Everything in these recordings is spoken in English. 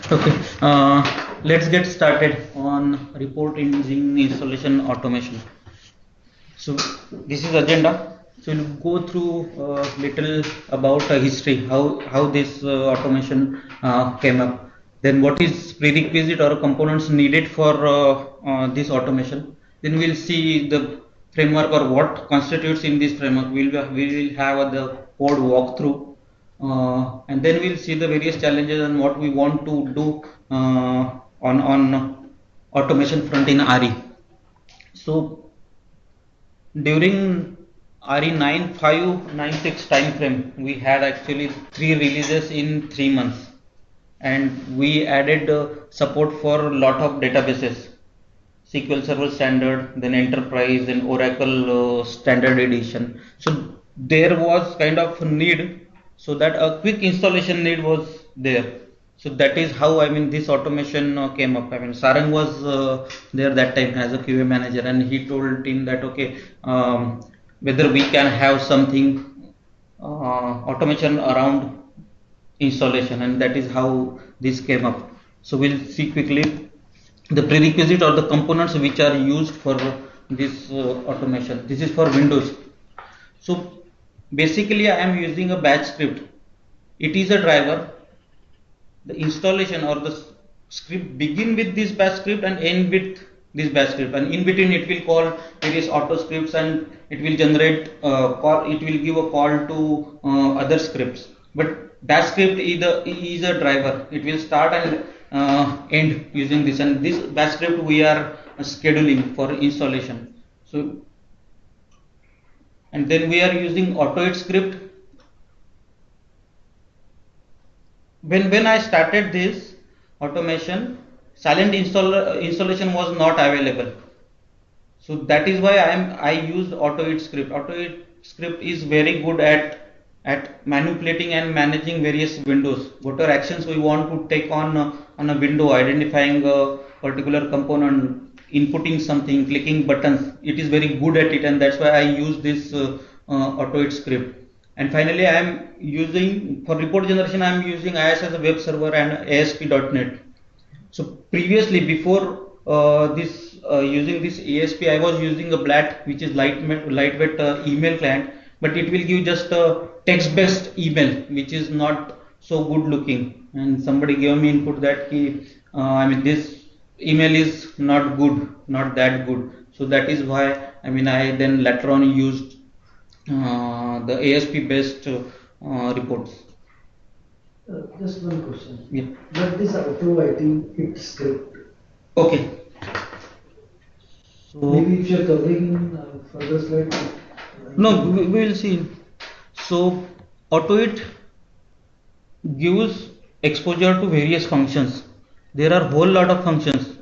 Okay, let's get started on report engine installation automation. So this is agenda. So we'll go through little about history, how this automation came up. Then what is prerequisite or components needed for this automation. Then we'll see the framework or what constitutes in this framework. We will have the code walkthrough, and then we'll see the various challenges and what we want to do on automation front in RE. So during RE 9596 time frame, we had actually 3 releases in 3 months, and we added support for a lot of databases, SQL Server Standard, then Enterprise, then Oracle Standard Edition. So there was kind of need, so that a quick installation need was there. So that is how this automation came up. Sarang was there that time as a QA manager, and he told team that okay, whether we can have something automation around installation, and that is how this came up. So we'll see quickly the prerequisite or the components which are used for this automation. This is for Windows. So basically I am using a batch script. It is a driver. The installation or the script begin with this bash script and end with this bash script, and in between it will call various auto scripts, and it will generate it will give a call to other scripts. But bash script is a driver. It will start and end using this, and this bash script we are scheduling for installation. So and then we are using AutoIt script. When I started this automation, silent installation was not available. So that is why I used AutoIt script. AutoIt script is very good at manipulating and managing various windows. Whatever actions we want to take on a window, identifying a particular component, inputting something, clicking buttons, it is very good at it, and that's why I use this AutoIt script. And finally, I am using for report generation. I am using IIS as a web server and ASP.NET. So previously, before using this ASP, I was using a BLAT, which is lightweight email client, but it will give just a text-based email, which is not so good looking. And somebody gave me input that this email is not good, not that good. So that is why I then later on used the ASP based reports. Just one question. Yeah. What is AutoIt script? Okay. So maybe if you are covering in further slide. No, we will see. So AutoIt gives exposure to various functions. There are whole lot of functions.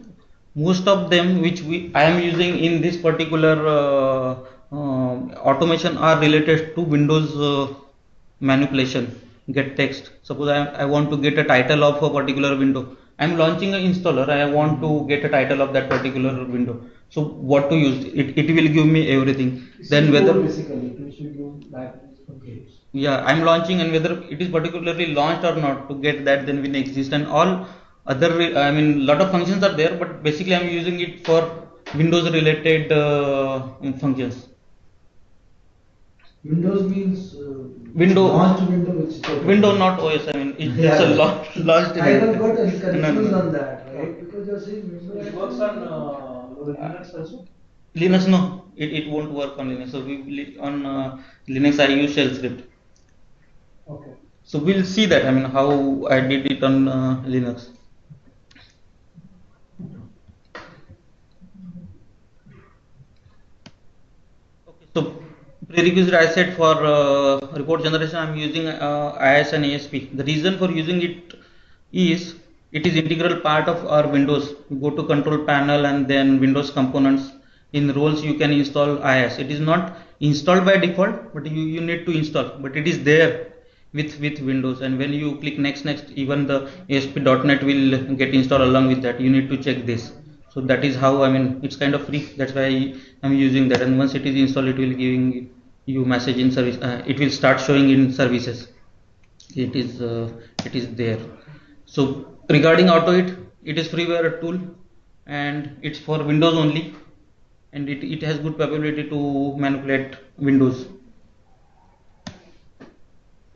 Most of them which I am using in this particular automation are related to Windows manipulation. Get text. Suppose I want to get a title of a particular window. I am launching an installer. I want to get a title of that particular window. So what to use? It will give me everything. Then whether basically it should give that. Okay. Yeah, I'm launching, and whether it is particularly launched or not, to get that then will exist, and all other lot of functions are there, but basically I'm using it for Windows related functions. Windows means window launched window, which window, not OS. It's a launched. I have got confused on that, right? Because you're saying Windows. It works on Linux also. Linux, no, it won't work on Linux. So on Linux I use shell script. Okay. So we'll see that. How I did it on Linux. Okay. So prerequisite I said for report generation, I'm using IIS and ASP. The reason for using it is it is integral part of our Windows. You go to control panel and then Windows components. In roles you can install IIS. It is not installed by default, but you need to install. But it is there with Windows, and when you click next, even the ASP.NET will get installed along with that. You need to check this. So that is how it's kind of free. That's why I'm using that. And once it is installed, it will giving you message in service. It will start showing in services. It is there. So Regarding AutoHit, it is freeware tool and it's for Windows only, and it has good capability to manipulate Windows.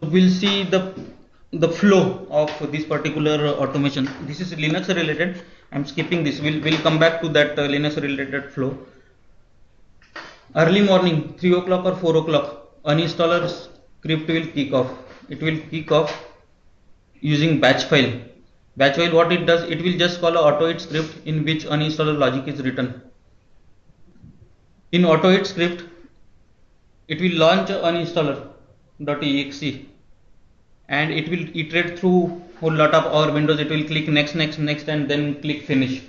We'll see the flow of this particular automation. This is Linux related. I'm skipping this. We'll come back to that Linux related flow. Early morning, 3 o'clock or 4 o'clock, uninstaller script will kick off. It will kick off using batch file. Batch file, what it does, it will just call a AutoHit script in which uninstaller logic is written. In AutoHit script, it will launch uninstaller.exe and it will iterate through whole lot of our windows. It will click next, and then click finish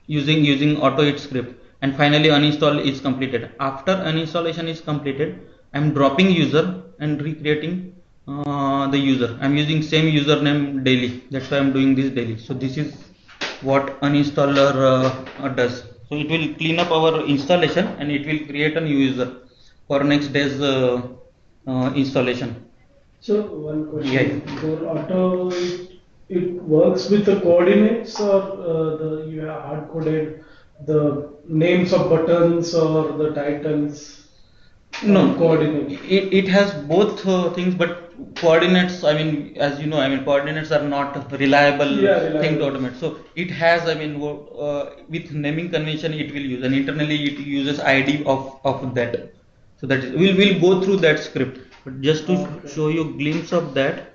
using AutoHit script, and finally uninstall is completed. After uninstallation is completed, I'm dropping user and recreating the user. I'm using same username daily. That's why I'm doing this daily. So this is what uninstaller does. So it will clean up our installation and it will create a new user for next day's installation. So one question. Yeah. For auto, it works with the coordinates, or you have hard coded the names of buttons or the titles? No, Coordinate. it has both things, but coordinates, I mean, as you know, I mean, coordinates are not reliable thing to automate. So it has, I mean, with naming convention, it will use, and internally it uses ID of that. So that is, we'll go through that script, but just to show you a glimpse of that.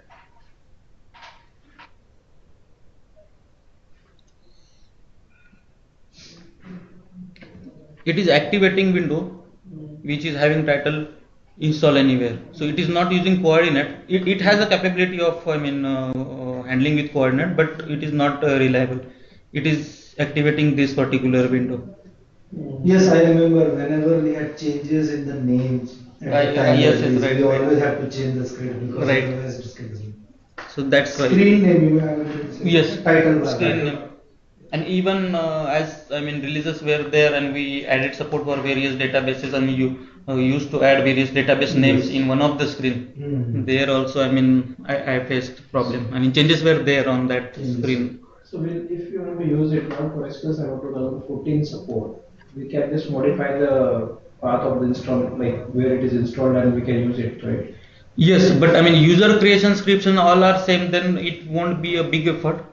It is activating window which is having title install anywhere. So it is not using coordinate. It has a capability of, I mean, handling with coordinate, but it is not reliable. It is activating this particular window. Yes, I remember whenever we had changes in the names at the time, yes, like this, right, we right. always have to change the script because Right. otherwise it's confusing. So that's why. Screen name you have to say. Yes, Title bar. screen name. And even as, I mean, releases were there and we added support for various databases, and you used to add various database names in one of the screen. Mhm. There also, I mean, I faced problem. I mean, changes were there on that screen. So if you want to use it now, for instance, I want 2014 support, we can just modify the path of the install, like where it is installed, and we can use it, right? Yes, but I mean, user creation scripts and all are same, then it won't be a big effort.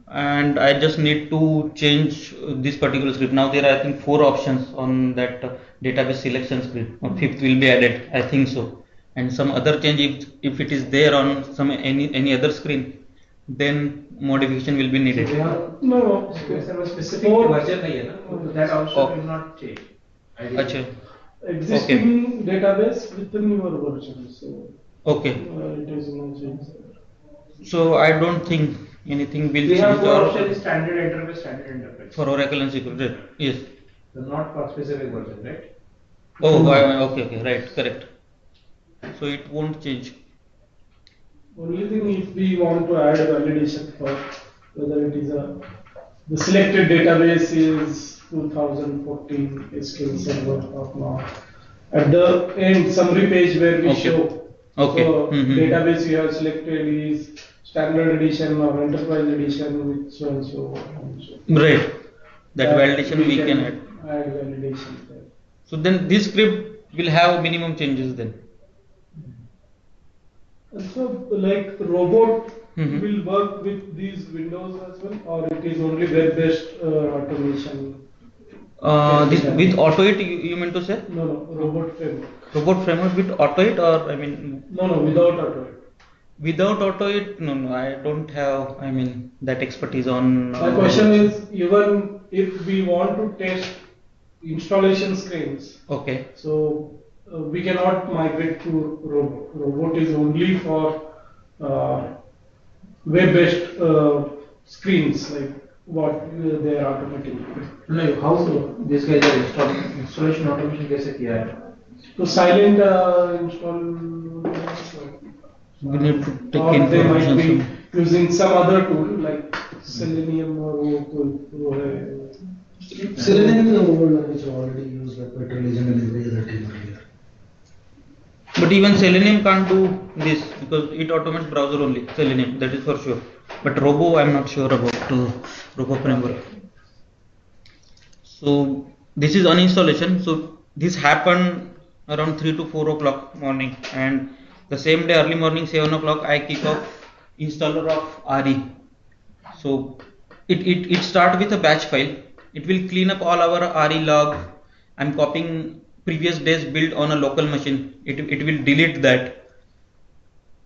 And I just need to change this particular script. Now there are, I think, 4 options on that database selection script. Or 5th will be added, I think so. And some other change, if it is there on some any other screen, then modification will be needed. No, There's a specific Four- version nahi hai na, so that also will not change. Acha. existing database with the newer version, so Okay. it is no change. So I don't think anything will We have change 4 or options: standard interface. for Oracle and SQL. Yes. So not for specific version, right? Oh, okay, right, correct. So it won't change. Only thing, if we want to add validation for whether it is the selected database is 2014 SQL Server or not. At the end, summary page where we Okay. show. Okay. So Mhm. database you have selected is standard edition or enterprise edition with so and so. And so. Right. That validation we can add. Add validation there. So then this script will have minimum changes then. Also, like robot Mhm. will work with these windows as well, or it is only web-based automation? This with AutoHit you meant to say? No, robot framework. Robot framework with AutoHit, or I mean No, without auto. without AutoHit? No, I don't have, I mean, that expertise on. My question is, even if we want to test installation screens, Okay. so we cannot migrate to robot. Robot is only for web-based screens, like what they are automating. No, how this guys are installation automation कैसे किया है? So silent install, We need to take or they might information be from. using some other tool like Selenium or वो है. Selenium is the old one which already used by Petroleum and every other team earlier. But even Selenium can't do this because it automates browser only. Selenium, that is for sure. But Robo, I'm not sure about Robo framework. So this is uninstallation. So this happened around 3 to 4 o'clock morning, and the same day early morning 7 o'clock I kick off installer of RE. So it start with a batch file. It will clean up all our RE log. I'm copying previous day's build on a local machine. It will delete that.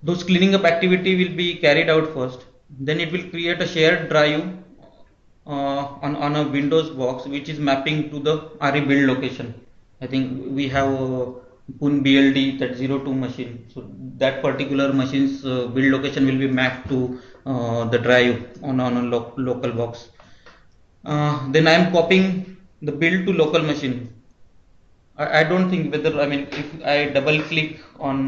Those cleaning up activity will be carried out first. Then it will create a shared drive on a Windows box which is mapping to the RE build location. I think we have a Pune BLD that 02 machine. So that particular machine's build location will be mapped to the drive on a local box. Then I am copying the build to local machine. I don't think whether, I mean, if I double click on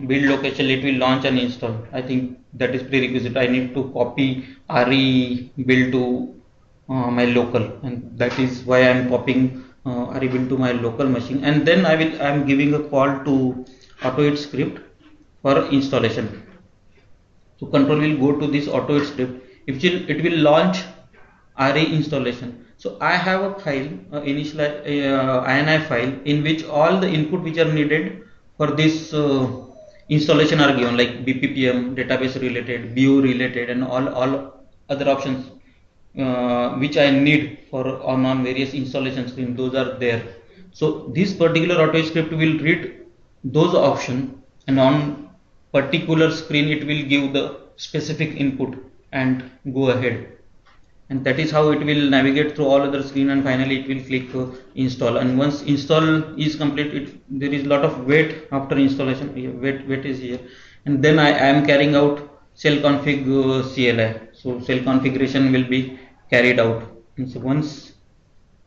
build location, it will launch and install. I think that is prerequisite. I need to copy RE build to my local, and that is why I am copying RE build to my local machine. And then I am giving a call to AutoIt script for installation. So control will go to this AutoIt script. It will launch RE installation. So I have a file, initial INI file, in which all the input which are needed for this installation are given, like BPPM, database related, BO related, and all other options which I need for on various installation screen. Those are there. So this particular auto script will read those options, and on particular screen it will give the specific input and go ahead. And that is how it will navigate through all other screen, and finally it will click install. And once install is complete, there is a lot of wait after installation. Wait is here, and then I am carrying out shell config CLI. So shell configuration will be carried out. And so once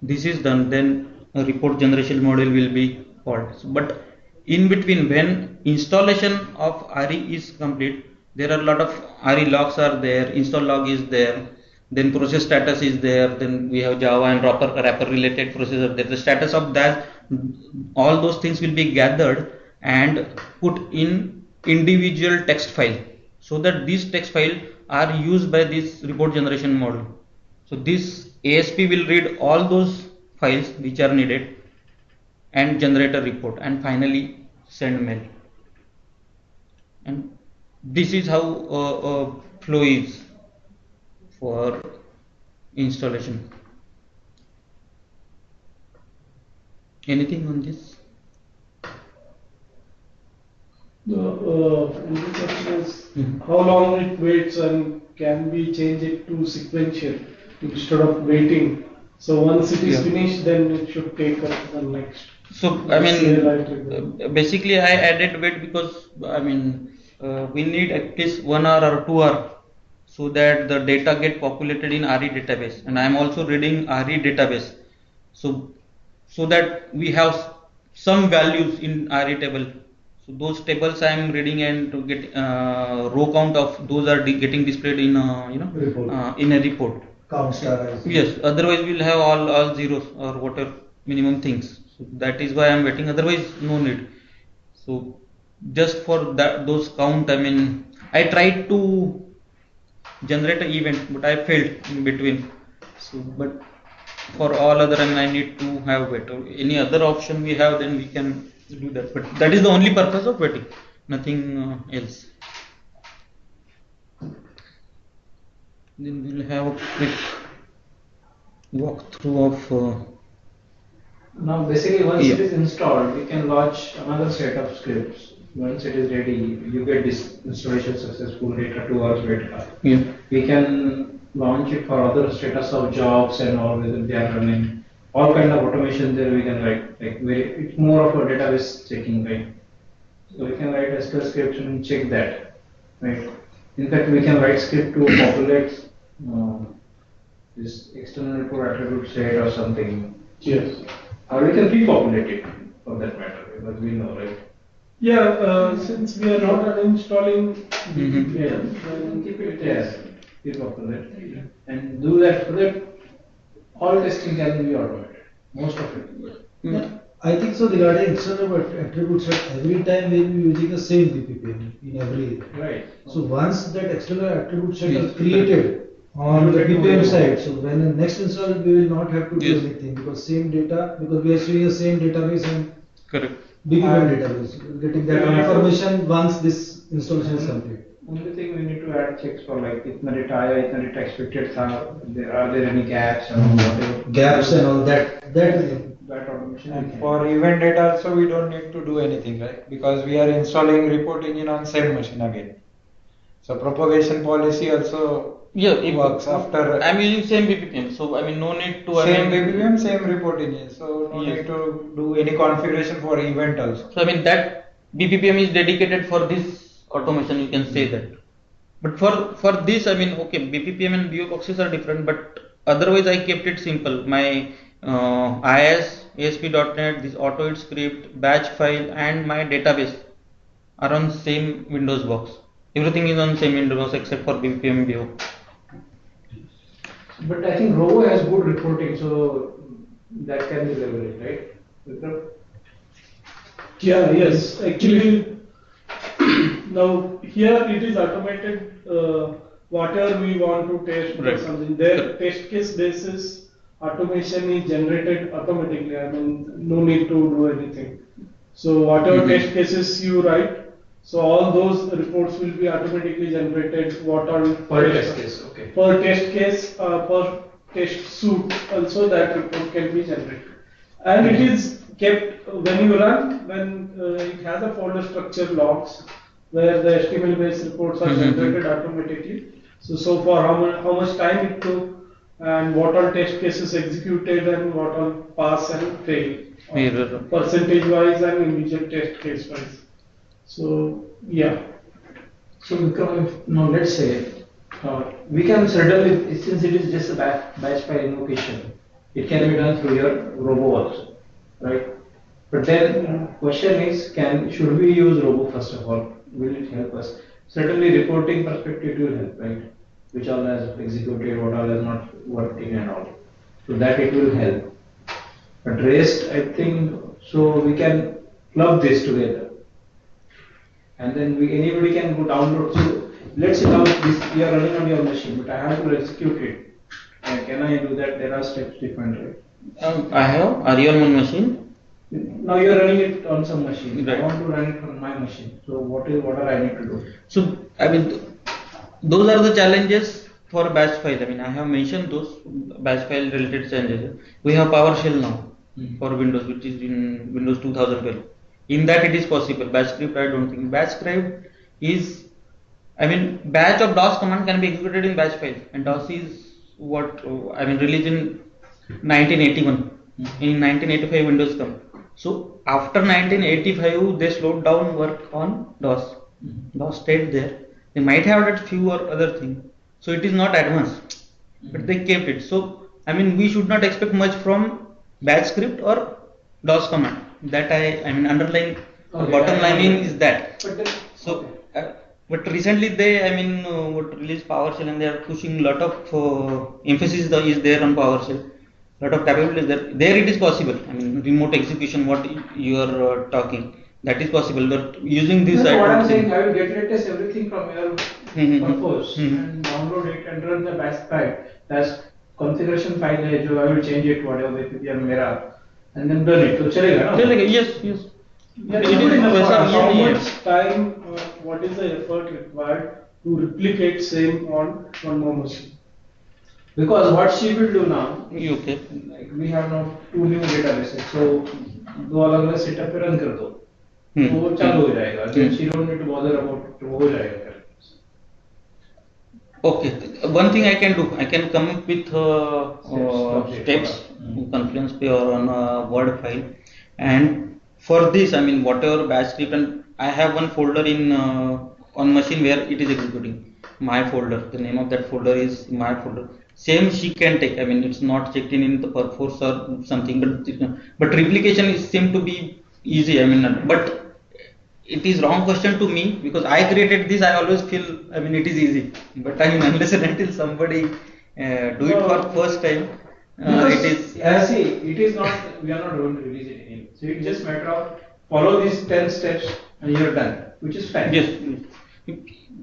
this is done, then a report generation module will be called. So, but in between, when installation of RE is complete, there are a lot of RE logs are there, install log is there, then process status is there, then we have Java and wrapper related process are there. The status of that, all those things will be gathered and put in individual text file, so that these text file are used by this report generation model. So this ASP will read all those files which are needed and generate a report, and finally send mail. And this is how flow is for installation. Anything on this? The only question is how long it waits, and can we change it to sequential instead of waiting? So once it is finished, then it should take up the next. So I mean, basically I added wait because I mean we need at least 1 hour or 2 hours, so that the data get populated in RE database, and I am also reading RE database, so that we have some values in RE table. So those tables I am reading, and to get row count of those are getting displayed in in a report. Count star. Yes, otherwise we'll have all zeros or whatever minimum things. So that is why I am waiting. Otherwise, no need. So just for that, those count, I mean, I tried to generate an event, but I failed in between. So, but for all other, I mean, I need to have wait. Any other option we have, then we can do that. But that is the only purpose of waiting, nothing else. Then we'll have a quick walkthrough of. Now basically once it is installed, we can launch another set of scripts. Once it is ready, you get this installation successful, later 2 hours later. Yeah. We can launch it for other status of jobs and all, whether they are running. All kind of automation there we can write. It's more of a database checking, right? So we can write SQL scripts and check that, right? In fact, we can write script to populate this external report attribute set or something. Yes. Or we can pre-populate it for that matter, because we know, right? Yeah, since we are not uninstalling then keep it as pre-populate and do that so that all testing can be automated. Most of it. I think so regarding external attributes, that every time we will be using the same BPPM in every. Right. So once that external attribute set Yes, are created on the Correct. BPM side, so when the next install we will not have to do Yes. anything because same data, because we are seeing the same database and Correct. BPM database, getting that Yeah. information once this installation is complete. Only thing we need to add checks for like itna data aaya, itna data expected tha, are there any gaps and whatever. Gaps and all that, that is it. That automation. we And can. for event data also, we don't need to do anything, right? Because we are installing report engine on same machine again. So propagation policy also Yeah, if works after I'm using same BPPM, so I mean no need to. same I mean, BPM, same report engine. So no Yes. need to do any configuration for event also. So I mean that BPPM is dedicated for this automation. You can say that. But for this, I mean, okay, BPPM and BO boxes are different, but otherwise I kept it simple. My IIS, ASP.NET, this AutoIT script, batch file, and my database are on same Windows box. Everything is on same Windows box except for BPPM BO. But I think Robo has good reporting, so that can be leveraged, right? Vikram? Yeah, yes, actually, now here it is automated, whatever we want to test or Right. something, their test case basis automation is generated automatically, I mean, no need to do anything. So whatever Mhm. test cases you write, so all those reports will be automatically generated, what are Per test case, okay. per test case, per test suite, also that report can be generated. And it is kept when you run, when it has a folder structure logs where the HTML based reports are Mhm. generated automatically. So far how much time it took and what all test cases executed and what all pass and fail. Mirror. Percentage wise and individual test case wise. So yeah. So Vikram, now let's say, we can certainly, since it is just a batch file invocation, it can be done through your Robo also, right? But then question is, should we use Robo first of all? Will it help us? Certainly reporting perspective it will help, right? Which all has executed, what all has not working and all. So that it will help. But rest, I think, so we can club this together. And then anybody can go download. So let's say now this you are running on your machine, but I have to execute it. And can I do that? There are steps different, right? I have a real one machine. Now you are running it on some machine. Right. I want to run it on my machine. So what are I need to do? So I mean, those are the challenges for batch file. I mean, I have mentioned those batch file related challenges. We have PowerShell now for Windows, which is in Windows 2012. In that it is possible. Batch script, I don't think. Batch script is, I mean, batch of DOS command can be executed in batch file, and DOS is what I mean released in 1981. In 1985 Windows come. So after 1985 they slowed down work on DOS. DOS stayed there. They might have added few or other thing. So it is not advanced, but they kept it. So I mean we should not expect much from batch script or DOS command. That I mean underlying Okay, bottom I lining agree. is that. But then, So, but recently they, I mean, what released PowerShell and they are pushing lot of emphasis is there on PowerShell. Lot of capabilities there. There it is possible. I mean, remote execution, what you are talking, that is possible. But using this, no, I what don't I'm saying, think. I will get test everything from your Mhm. purpose Mhm. and download it and run the batch file. That's configuration file है जो I will change it whatever BPM मेरा and then run it. तो चलेगा ना? Chaleगा, yes, yes. Yeah, It is वैसा how ये नहीं है. much time, what is the effort required to replicate same on one more machine? Because what she will do now, You okay? like we have now two new databases, so दो अलग अलग setup पे run कर दो, Hmm. तो वो चालू हो जाएगा. Then Hmm. she don't need to bother about वो हो जाएगा. Okay, one thing I can do, I can come up with Steps. steps, Confluence Pay or on a Word file, and for this, I mean, whatever batch script, and I have one folder in on machine where it is executing. My folder, the name of that folder is my folder. Same she can take. I mean, it's not checked in the Perforce or something, but replication is seem to be easy. I mean, but it is wrong question to me because I created this. I always feel, I mean, it is easy. But I mean, unless and until somebody do it for first time, it is it is not, we are not going to release it anyway. So it's just matter of follow these 10 steps and you're done, which is fine. yes,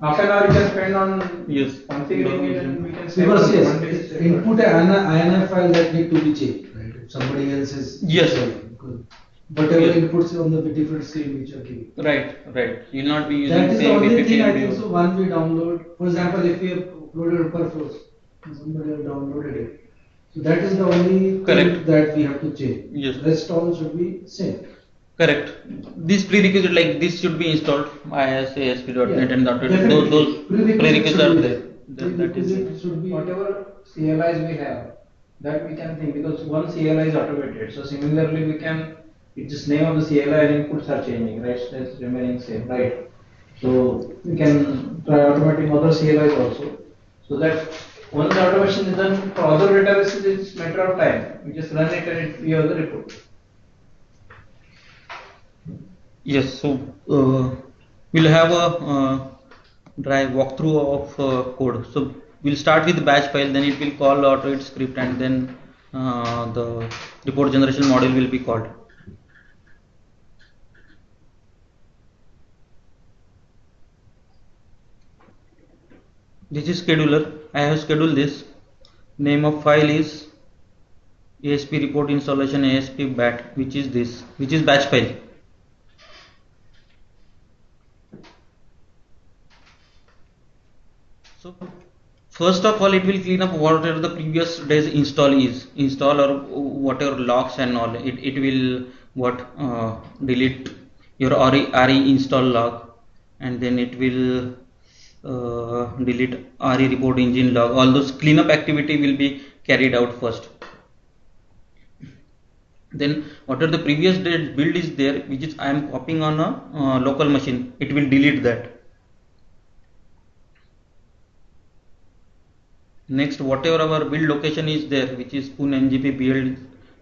Half an hour you can spend on yes. configuring it and we can save Because on yes, one day. input an INF file that need to be changed, right? If somebody else is. Yes. Because whatever Yes. inputs on the different screen which are giving. Right. You'll not be using That is the same only PPT thing I and think you- so one we download, for example, if we have uploaded Perforce, somebody have downloaded it. So that is the only Correct. thing that we have to change. Yes. Rest all should be same. Correct. This prerequisite like this should be installed. IIS, ASP.NET and .NET. Definitely. Those prerequisites are there. That is Prerequisite should be. Whatever CLIs we have, that we can think, because one CLI is automated. So similarly we can, it's just name of the CLI and inputs are changing, right? So it's remaining same, right? So we can try automating other CLIs also. So that once the automation is done for other databases, it's matter of time. We just run it and we have the report. yes. So we'll have a dry walkthrough of code. So we'll start with the batch file, then it will call AutoIt script, and then the report generation module will be called. This is scheduler. I have scheduled this. Name of file is ASP report installation ASP bat, which is this, which is batch file. So first of all, it will clean up whatever the previous day's install or whatever logs and all. It will delete your RE install log, and then it will delete RE report engine log. All those cleanup activity will be carried out first. Then whatever the previous day build is there, which is I am copying on a local machine, it will delete that. Next, whatever our build location is there, which is Pune NGP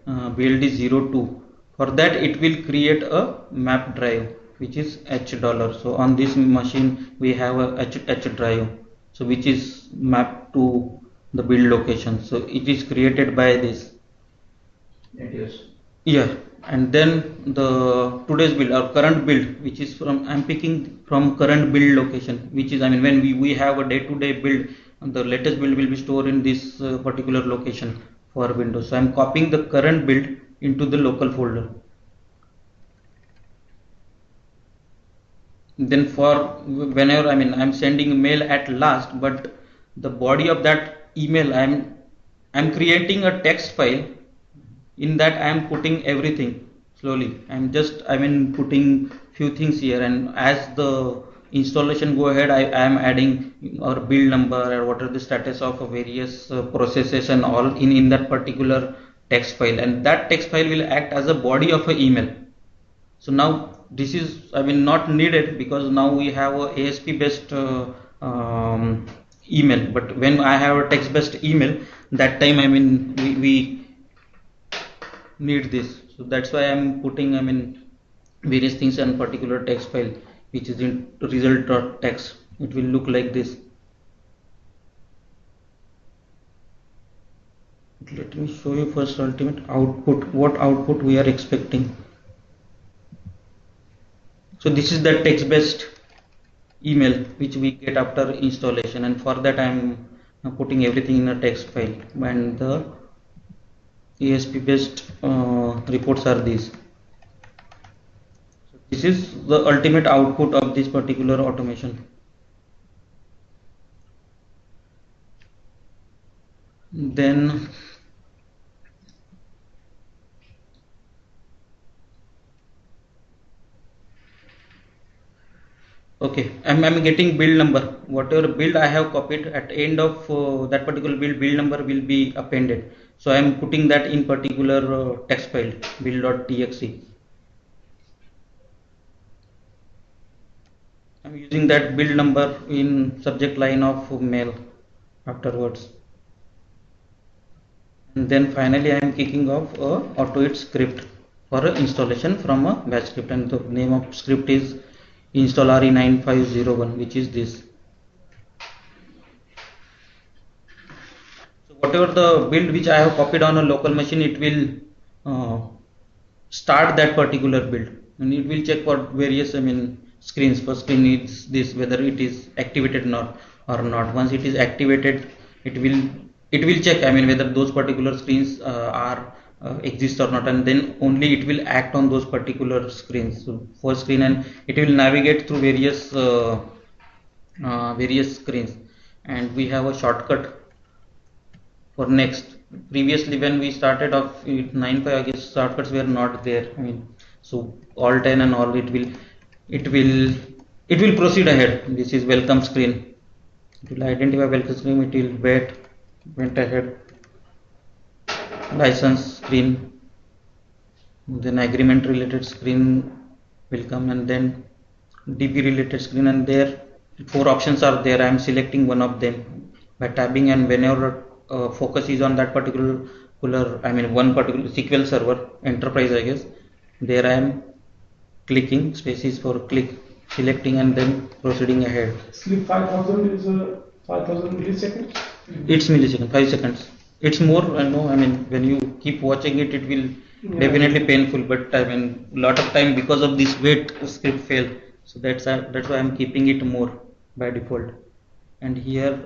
BLD02, for that it will create a map drive, which is H $. So on this machine we have a H drive, so which is mapped to the build location. So it is created by this. It is. Yeah, and then the today's build or current build, which is from I'm picking from current build location, which is when we have a day-to-day build, the latest build will be stored in this particular location for Windows. So I'm copying the current build into the local folder. Then for whenever I'm sending mail at last, but the body of that email I'm creating a text file. In that I am putting everything slowly. I'm putting few things here, and as the installation go ahead, I am adding our build number or what are the status of various processes and all in that particular text file, and that text file will act as a body of an email. So now this is not needed, because now we have a ASP based email, but when I have a text based email, that time we need this. So that's why I'm putting various things in particular text file, which is in result.txt. It will look like this. Let me show you first ultimate output, what output we are expecting. So this is the text based email which we get after installation, and for that I'm putting everything in a text file, and the ASP based reports are these. So this is the ultimate output of this particular automation. Then okay, I'm getting build number. Whatever build I have copied, at the end of that particular build number will be appended. So I am putting that in particular text file build.txt. I'm using that build number in subject line of mail afterwards. And then finally I am kicking off a AutoIt script for installation from a batch script, and the name of script is install RE9501, which is this. So whatever the build which I have copied on a local machine, it will start that particular build, and it will check for various screens. First screen is this, whether it is activated or not. Once it is activated, it will check whether those particular screens are exist or not, and then only it will act on those particular screens. So first screen, and it will navigate through various screens, and we have a shortcut for next. Previously when we started off with 9.5, I guess shortcuts were not there. So all 10 and all, it will proceed ahead. This is welcome screen. It will identify welcome screen, it will went ahead. License screen, then agreement related screen will come, and then DB related screen, and there 4 options are there. I am selecting one of them by tabbing, and whenever focus is on that particular one particular SQL server enterprise, I guess, there I am clicking, spaces for click, selecting, and then proceeding ahead. Sleep 5000 is 5000 milliseconds? It's millisecond, 5 seconds. It's more, I know, when you keep watching it, it will definitely painful, but lot of time because of this wait, script fail. So that's why I'm keeping it more by default. And here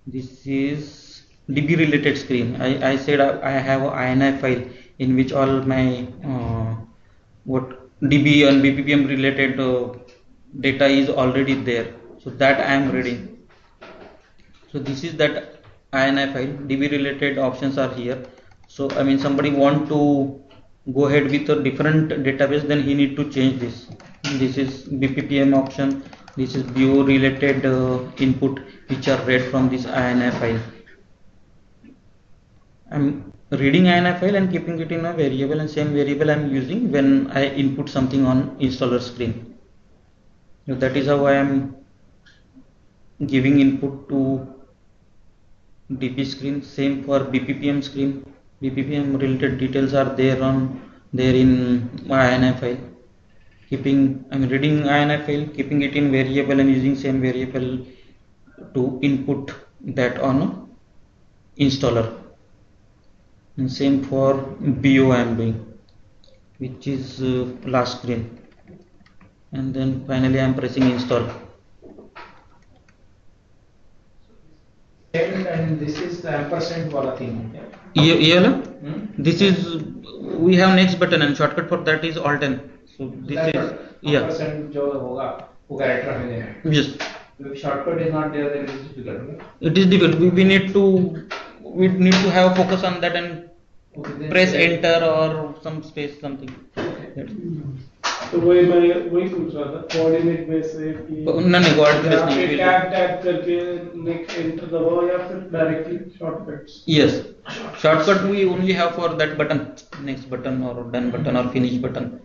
this is DB related screen. I said I have a INI file in which all my what DB and BPPM related data is already there. So that I am reading. So this is that INI file. DB related options are here. So somebody want to go ahead with a different database, then he need to change this. This is BPPM option. This is BO related input which are read from this INI file. I'm reading INI file and keeping it in a variable, and same variable I'm using when I input something on installer screen. So that is how I am giving input to DB screen. Same for BPPM screen. BPPM related details are there in my INI file. Reading INI file, keeping it in variable, and using same variable to input that on installer. And same for BO I am doing, which is last screen. And then finally I am pressing install. And this is the ampersand wala thing. Yeah. This is, we have next button, and shortcut for that is Alt N. So this is ampersand जो होगा वो character में देना है. Yes. If shortcut is not there, then it is difficult. It is difficult. We need to have a focus on that and press enter or some space something. तो वही पूछ रहा था कोऑर्डिनेट में से कि नहीं कोऑर्डिनेट नहीं, टैब करके एंटर दबाओ या फिर directly shortcuts. Yes, shortcut we only have for that button, next button or done button or finish button.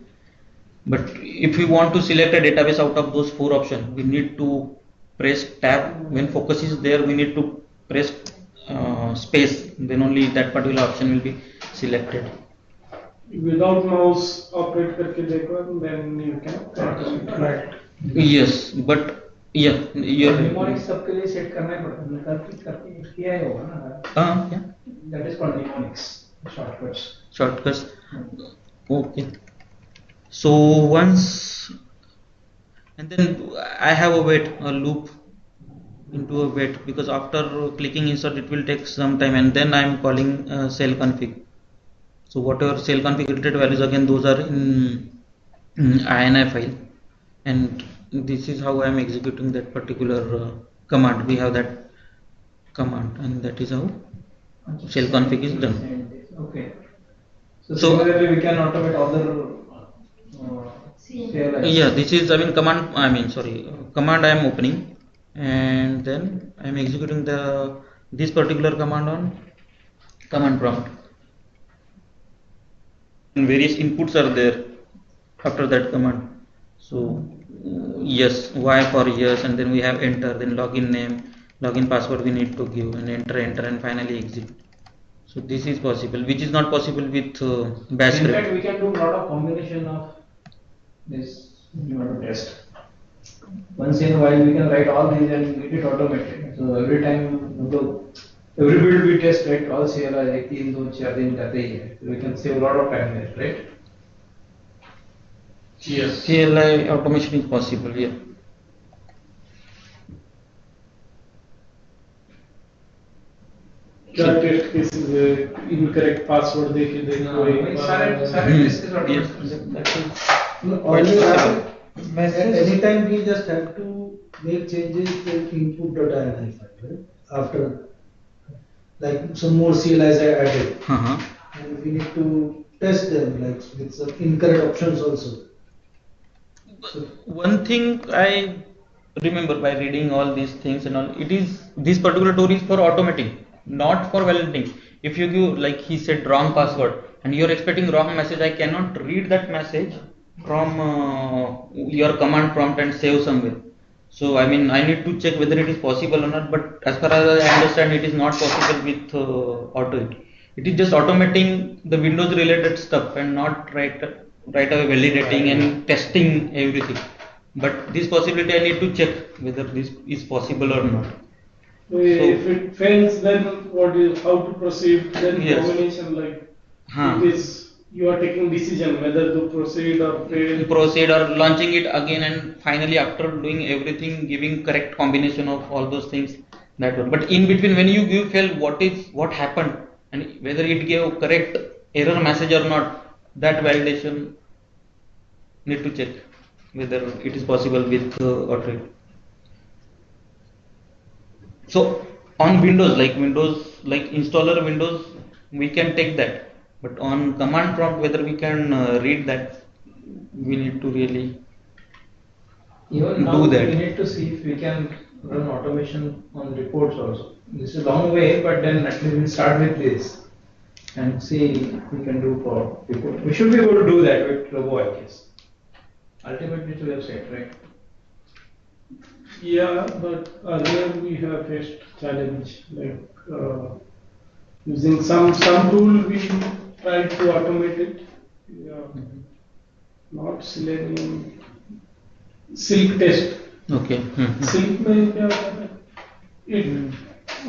But if we want to select a database out of those 4 options, we need to press tab. When focus is there, we need to press space, then only that particular option will be selected. Without mouse operate करके देखो, then you can right. Yes, but yeah, Mnemonics सबके लिए set करना ही पड़ता है. करके किया ही होगा ना. yeah. That is called mnemonics Shortcuts. Okay. So once, and then I have a loop into a wait, because after clicking insert it will take some time, and then I am calling cell config. So whatever cell config related values, again those are in INI file, and this is how I am executing that particular command. We have that command, and that is how shell config is done. Okay. So similarly we can automate other CLIs. Yeah, this is command. Command I am opening, and then I am executing this particular command on command prompt. And various inputs are there after that command. So yes, Y for yes, and then we have enter, then login name, login password we need to give, and enter, and finally exit. So this is possible, which is not possible with bash In script. fact, we can do a lot of combination of this you want to test. Once in a while we can write all these and get it automated. So every time you go every build we test, right? All CLI like 3 2 4 दिन जाते ही है. We can save a lot of time there, right? Yes. CLI automation is possible, yeah. क्या test cases है, incorrect password देके देखो एक वही बार। सारे test is Yes, automated. that is No, quite always possible. at any time we just have to make changes to input data and file, right? After, like some more CLIs are added, Uh-huh. and we need to test them, like with some incorrect options also. So, One thing I remember by reading all these things and all, it is this particular tool is for automating, not for validating. If you give, like he said, wrong password and you're expecting wrong message, I cannot read that message from your command prompt and save somewhere. So I mean, I need to check whether it is possible or not. But as far as I understand, it is not possible with AutoIt. It is just automating the Windows related stuff and not right away validating and testing everything. But this possibility I need to check whether this is possible or not. If it fails, then what is how to proceed? Then Yes. combination like Huh. it is you are taking decision whether to proceed or fail. Proceed or launching it again, and finally after doing everything giving correct combination of all those things, that one. But in between when you give fail, what happened and whether it gave correct error message or not, that validation need to check whether it is possible with AutoIt. So on Windows, like installer Windows, we can take that, but on command prompt whether we can read that, we need to really Even now do that. we need to see if we can run automation on reports also. This is a long way, but then at least we'll start with this and see if we can do for report. We should be able to do that with Robo, I guess. Ultimately it's a website, right? Yeah, but earlier we have faced challenge like using some tool we tried to automate it. Yeah. Not Selenium. Silk test. Okay. Silk में क्या होता है?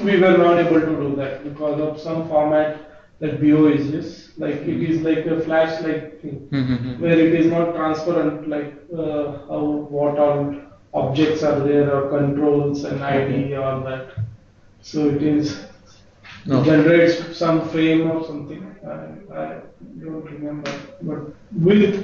We were not able to do that because of some format that BO is just like it is like a flash like thing where it is not transparent like how what all objects are there or controls and ID all that. So it is No. generates some frame or something. I don't remember, but with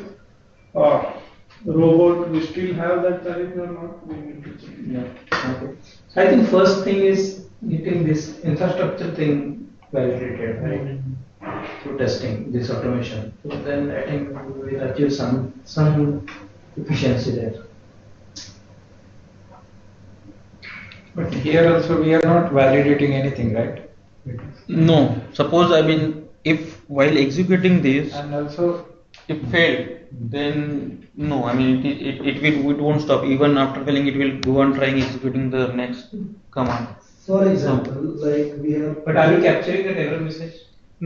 robot we still have that challenge or not? We need to check. Yeah. Okay. So I think first thing is getting this infrastructure thing validated, right? Through testing this automation. So then I think we will achieve some efficiency there. But here also we are not validating anything, right? No, suppose I mean if while executing this And also, it failed, then no, I mean it won't stop. Even after failing, it will go on trying executing the next command. for example, like we have. But are you capturing that error message?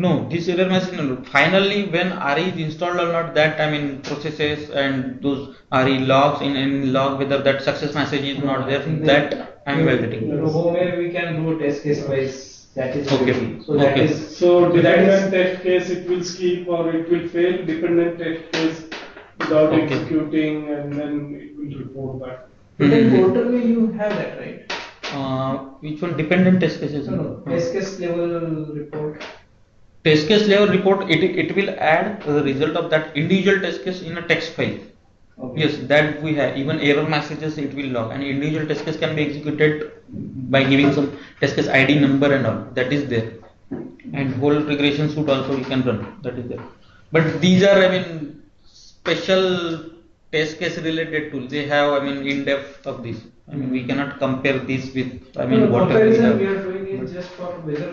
No, this error message. No. Finally, when RE is installed or not, that I mean processes and those RE logs in log whether that success message is not there. That I am validating. Robo where we can do test case wise. That is Okay. tricky. So that Okay. is So that dependent is- test case it will skip or it will fail. Dependent test case without Okay. executing and then it will report back. But in portal you have that, right? Which one? Dependent test cases. No, test case level report. Test case level report. It will add the result of that individual test case in a text file. Okay. Yes, that we have. Even error messages it will log, and individual test case can be executed by giving some test case ID number and all. That is there, and whole regression suite also you can run. That is there. But these are, I mean, special test case related tools. They have, I mean, in depth of this. I mean, we cannot compare this with, I mean, No, whatever we comparison have. we are doing it just for whether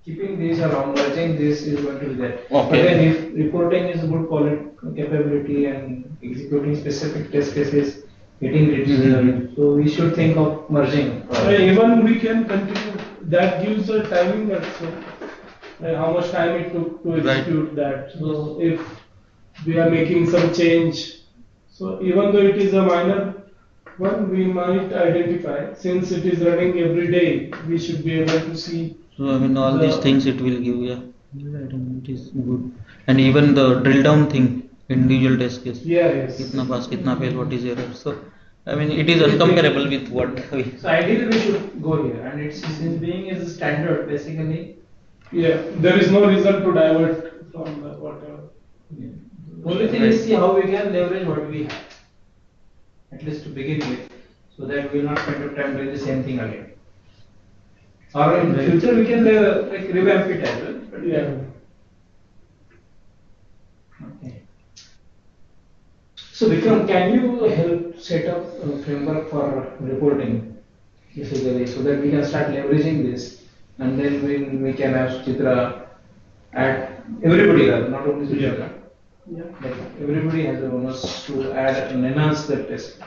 keeping these along, merging this is going to be there. But Okay. then if reporting is good quality capability and executing specific test cases, getting rich result, so we should think of merging. Even we can continue. That gives a timing also. How much time it took to Right. execute that. So if we are making some change, so even though it is a minor one we might identify, since it is running every day, we should be able to see. So I mean all these things it will give, yeah. I think it is good. And even the drill down thing, individual test case. Yeah, yes. Kitna pass, kitna fail, what is error. So I mean it is uncomparable with what we. So ideally we should go here, and it's since being is a standard basically. Yeah, there is no reason to divert from the whatever. Only thing is see how we can leverage what we have, at least to begin with, so that we will not spend our time doing the same thing again. Or in future we can like revamp it as well. But Yeah. Okay. So Vikram, can you help set up a framework for reporting basically so that we can start leveraging this, and then we can have Chitra add everybody, not only Chitra. Yeah. Like everybody has a bonus to add and enhance the test.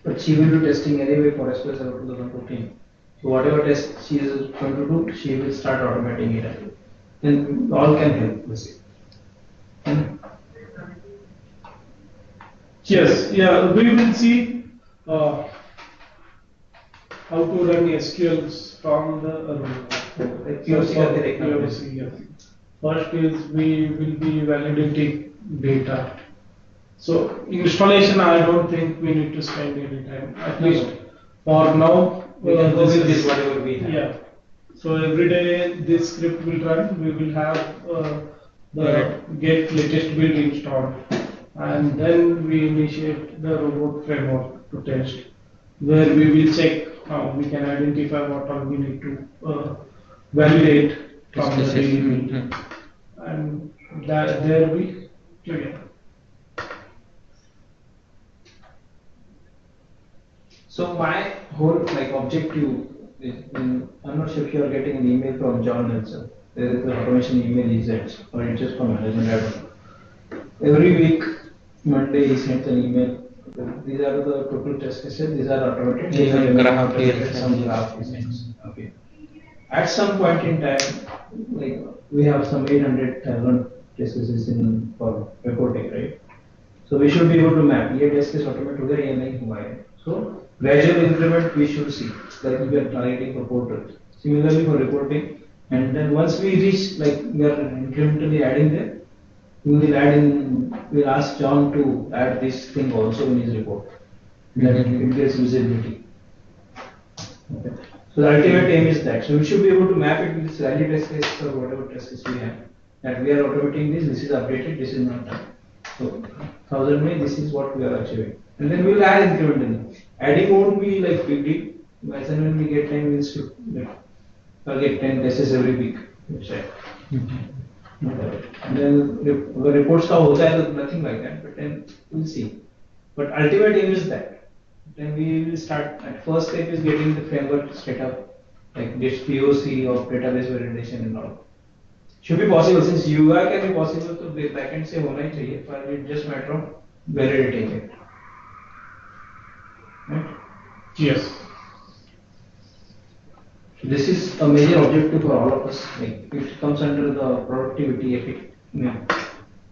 But she will do testing anyway for SPS Server 2014. So whatever test she is going to do, she will start automating it. Then all can help basically. Yes, yeah, we will see how to run SQLs from the Like POC करके देखना पड़ेगा. POC, yeah. First is we will be validating data. So installation, I don't think we need to spend any time. At least for now, We can go this with is- this whatever we have. Yeah. So every day this script will run. We will have the get latest build installed, and then we initiate the robot framework to test, where we will check how we can identify what all we need to validate from the daily build, and that there we clear. So my whole like objective is, I'm not sure if you are getting an email from John also. There is an automation email he sends, or it's just from management. I don't know. Every week, Monday he sends an email. These are the total test cases. These are automated. These are Graph, automated, some graph he sends. Okay. At some point in time, like we have some 800,000 test cases in for reporting, right? So we should be able to map. ये test case automate होगा या नहीं हुआ है. So gradual increment we should see, like we are targeting for portals. Similarly for reporting, and then once we reach, like we are incrementally adding them, we will add in, we'll ask John to add this thing also in his report. Then it gets visibility. Okay. So the ultimate aim is that. So we should be able to map it with this rally test case or whatever test case we have. That we are automating this is updated, this is not done. So 1000 May, this is what we are achieving. And then we will add incrementally. Adding won't be like big deal. As and when we get time, we'll still target 10 tests every week. And then the reports का होता है, nothing like that. But then we'll see. But ultimate aim is that. Then we will start. At first step is getting the framework set up, like this POC of database validation and all. Should be possible since UI can be possible. तो backend से होना ही चाहिए. But it's just matter of validating it. Right? Yes. This is a major objective for all of us. Like it comes under the productivity epic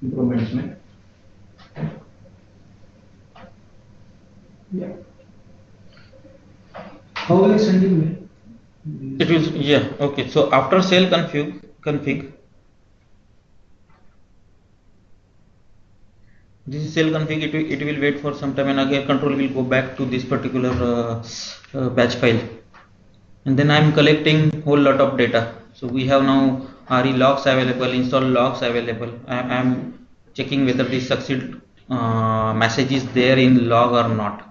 improvements. Yeah. How are you sending me? It will, yeah, okay. So after cell config, this is cell config, it will wait for some time and again control will go back to this particular batch file. And then I am collecting whole lot of data. So we have now RE logs available, install logs available. I am checking whether this succeed message is there in log or not.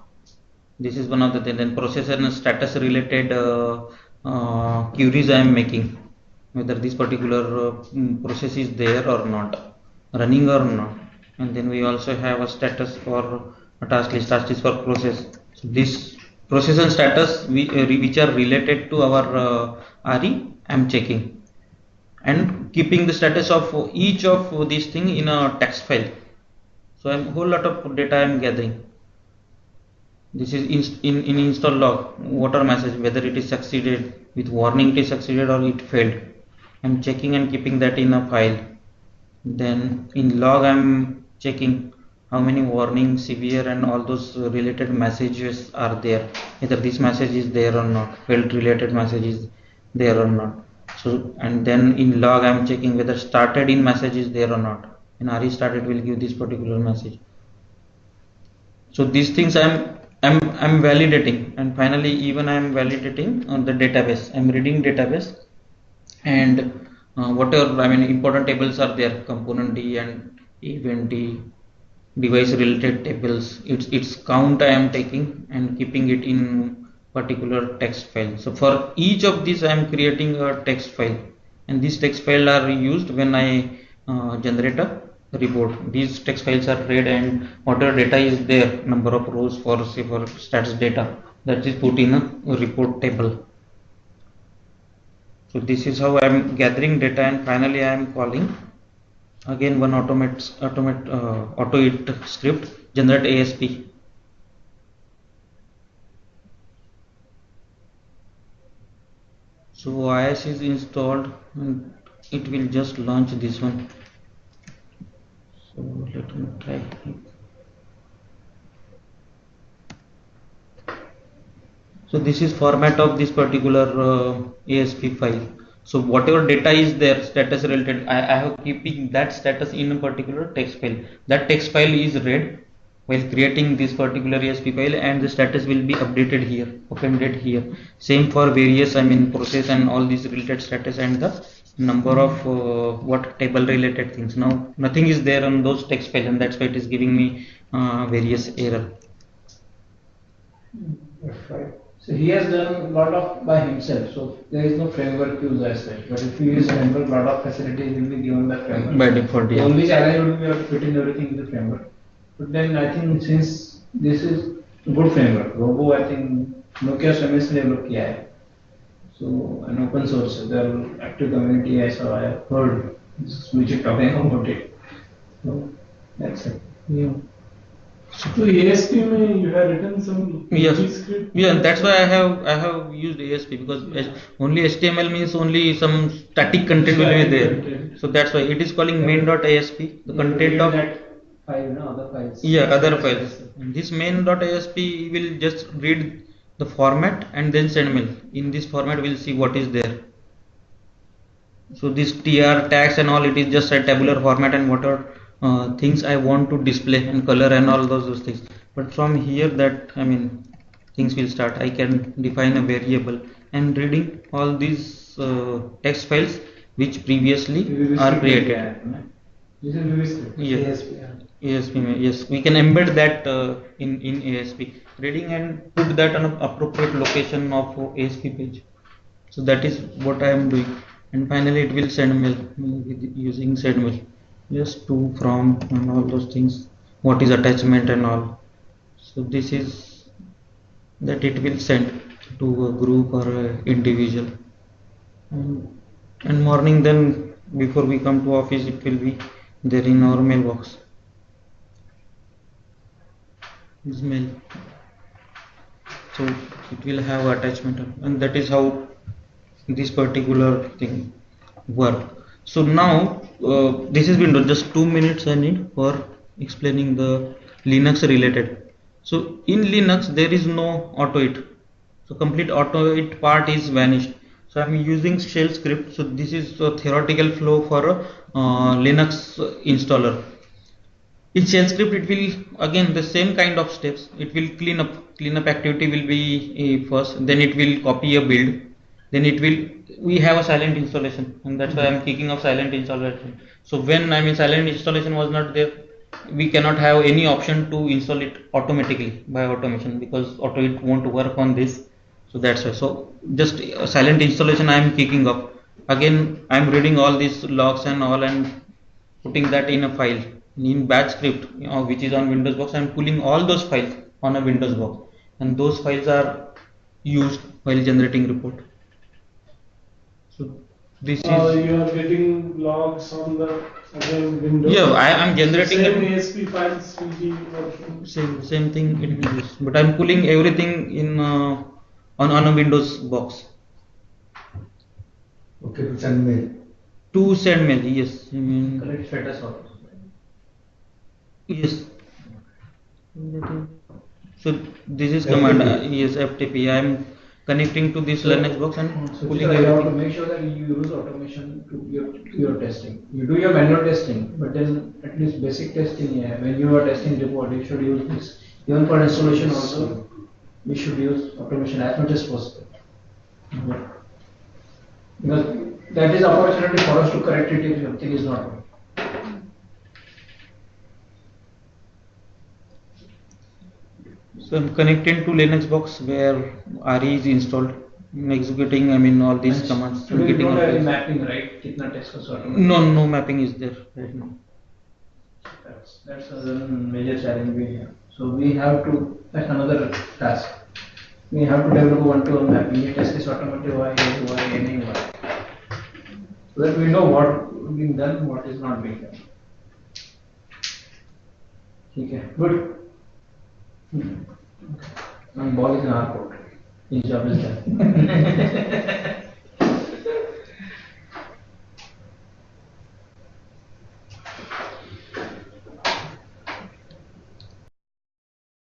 This is one of the things. Then process and status related queries I am making, whether this particular process is there or not, running or not. And then we also have a status for a task list for process. So this process and status which are related to our RE I am checking and keeping the status of each of these thing in a text file. So I'm whole lot of data I am gathering. This is in install log, water message, whether it is succeeded, with warning it is succeeded or it failed. I'm checking and keeping that in a file. Then in log I'm checking how many warning, severe, and all those related messages are there. Either this message is there or not, health related message is there or not. So, and then in log, I'm checking whether started in message is there or not. And RE started will give this particular message. So these things I'm validating, and finally even I'm validating on the database. I'm reading database, and whatever important tables are there, component D and event D, device related tables. Its count I am taking and keeping it in particular text file. So for each of these I am creating a text file, and these text file are used when I generate a report. These text files are read, and whatever data is there, number of rows for say for status data, that is put in a report table. So this is how I am gathering data, and finally I am calling again one auto-it script, generate ASP. So IS is installed, and it will just launch this one. So let me try. So this is format of this particular ASP file. So whatever data is there, status related, I have keeping that status in a particular text file. That text file is read while creating this particular ASP file, and the status will be updated here, appended here. Same for various process and all these related status, and the number of what table related things. Now nothing is there on those text files, and that's why it is giving me various error. That's right. So he has done a lot of by himself, so there is no framework used as such. But if you use framework, a lot of facilities will be given the framework. By default, The yeah. only challenge would be to fit in everything in the framework. But then I think since this is a good framework, Robo I think Nokia Swimmers ने develop किया है. So an open source, there are active community I saw, I have heard Smijit talking about it. So that's it. Yeah. So ASP में you have written some Yes. script. Yeah, that's why I have used ASP, because only HTML means only some static content will be there. Content. So that's why it is calling main.asp. The content of that file, other files. other files. And this main.asp will just read the format and then send mail. In this format we'll see what is there. So this tr tags and all, it is just a tabular format, and whatever things I want to display and color and all those things. But from here that things will start. I can define a variable and reading all these text files which previously are created. This is Vivi script. Yes. ASP, yeah. ASP, yes, we can embed that in ASP, reading and put that on an appropriate location of ASP page. So that is what I am doing, and finally it will send mail using send mail. Just to, from, and all those things. What is attachment and all. So this is that it will send to a group or a individual. And morning then before we come to office, it will be there in our mailbox. This mail. So it will have attachment, and that is how this particular thing work. So now this is Windows. Just 2 minutes I need for explaining the Linux related. So in Linux there is no auto-it. So complete auto-it part is vanished. So I'm using shell script. So this is a theoretical flow for a Linux installer. In shell script it will again the same kind of steps. It will clean up activity will be first. Then it will copy a build. Then it will, we have a silent installation, and that's why I'm kicking off silent installation. So when silent installation was not there, we cannot have any option to install it automatically by automation, because auto it won't work on this. So that's why. So just silent installation I am kicking off. Again I am reading all these logs and all and putting that in a file in batch script, which is on Windows box. I am pulling all those files on a Windows box, and those files are used while generating report. So this is You are getting logs on the again Windows. yeah, I am generating Same it. ASP files will be working. Same thing it will use, but I am pulling everything in on a Windows box Okay, to send mail. to send mail. Yes, Correct status also. yes. So this is command, yes, FTP. I am connecting to this Linux box and So pulling you have to everything. make sure that you use automation to your testing. You do your manual testing, but then at least basic testing, yeah, when you are testing report, you should use this. Even for installation also, you should use automation as much as possible. Yeah. Because that is opportunity for us to correct it if something is not right. So I'm connecting to Linux box where RE is installed. I'm executing, I mean, all these And commands. today you getting don't all have any this. mapping, right? Kitna test ka sort of. No mapping is there right now. That's a major challenge we have. So we have to, that's another task. We have to develop one-to-one mapping. We test this automotive why, any why. So that we know what is being done, what is not being done. Okay, good. And ball is in our court. His job is done.